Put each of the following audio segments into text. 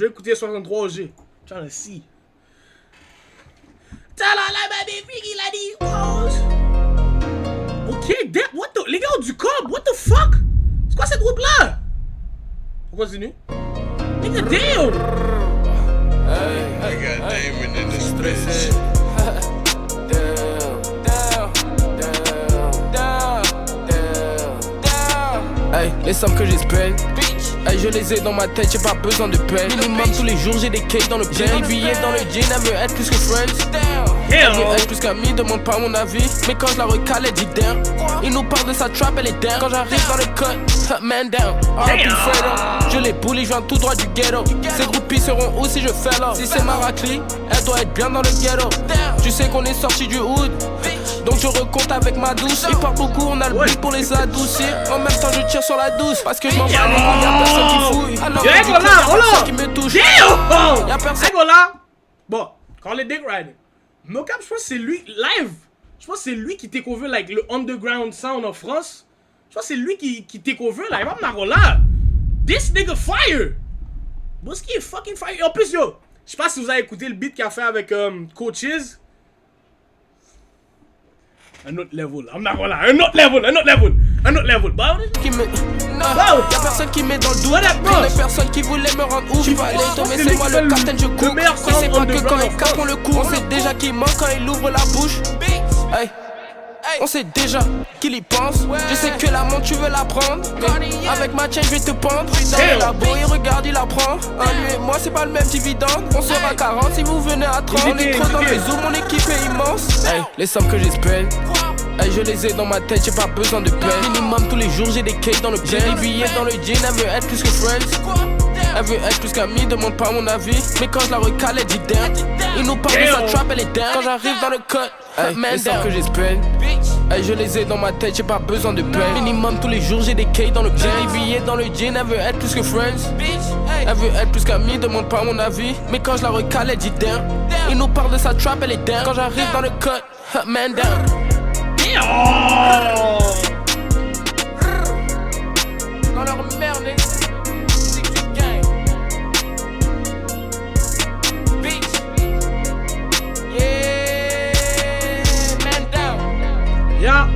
Je vais écouter 63 OG. Trying to see. Talala, baby, il a dit. Ok, damn, what the. Les gars ont du cob, what the fuck? C'est quoi cette route-là? On continue. Nigga, damn! I got Damon in this bitch. Hey, les sommes que j'espère. Hey, je les ai dans ma tête, j'ai pas besoin de paix. Minimum tous les jours, j'ai des cakes dans le jean. Des billets dans le jean, elle veut être plus que friends. Elle veut être plus qu'amie, demande pas mon avis. Mais quand je la recale, elle dit damn. Il nous parle de sa trap, elle est down. Quand j'arrive dans le cut, man down. Je les bully, je viens tout droit du ghetto. Ces groupies seront où si je fais là? Si c'est ma raclie, elle doit être bien dans le ghetto. Tu sais qu'on est sorti du hood, donc je recompte avec ma douce. Il parle beaucoup, on a le beat pour les adoucir. En même temps je tire sur la douce, parce que je m'en bats les couilles, y'a personne qui fouille. Alors y'a personne qui me touche. Y'a personne. Bon, quand les dick riding, No Cap, je pense que c'est lui, live. Je pense que c'est lui qui take over like, le underground sound en France. Je pense que c'est lui qui take over live. I'm not gonna lie. This nigga fire. Boski est fucking fire. Et en plus, yo, je sais pas si vous avez écouté le beat qu'il a fait avec Coaches. Un autre level, I'm not gonna lie. Un autre level. Bah, Y'a personne qui met dans le doute. Pour les personnes qui voulaient me rendre ouf. Allez, tomber, c'est moi le capitaine, je cours. Et c'est pas que quand les cap on le coup. On sait déjà qu'il ment quand il ouvre la bouche. Hey. On sait déjà qu'il y pense. Je sais que la montre tu veux la prendre. Mais avec ma chaîne je vais te pendre. Dans le labo il regarde il apprend. Lui et moi c'est pas le même dividende. On sera 40 si vous venez à 30. On est trop dans le zoom, mon équipe est immense. Hey, les sommes que j'espère. Hey, je les ai dans ma tête, j'ai pas besoin de paix. Minimum tous les jours j'ai des cakes dans le jean. Des billets dans le jean, elle veut être plus que friends. Elle veut être plus qu'amie, demande pas mon avis. Mais quand je la recale, elle dit damn. Il nous parle de sa trap, elle est down. Quand j'arrive dans le cut, hey, man down que j'espère. Hey, je les ai dans ma tête, j'ai pas besoin de paix. Minimum tous les jours j'ai des cakes dans le jean. Des billets dans le jean, elle veut être plus que friends. Elle veut être plus qu'amie, demande pas mon avis. Mais quand je la recale, elle dit damn. Il nous parle de sa trap, elle est down. Quand j'arrive dans le cut, man down. Dans leur merde, c'est que tu gagnes. Bitch. Yeah, man down. Yeah.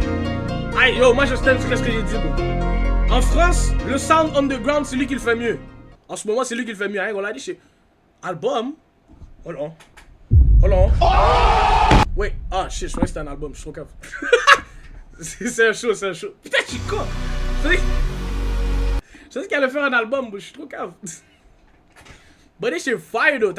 Aïe, yo, moi je stand sur ce que j'ai dit, bro. En France, le sound underground, c'est lui qui le fait mieux. En ce moment, c'est lui qui le fait mieux. Hein, on l'a dit chez album. Hold on. Wait, ah shit, je croyais que c'était un album, je suis trop cave. c'est un show. Putain, je suis con. Je sais qu'elle allait faire un album, mais je suis trop cave. But this shit fire though.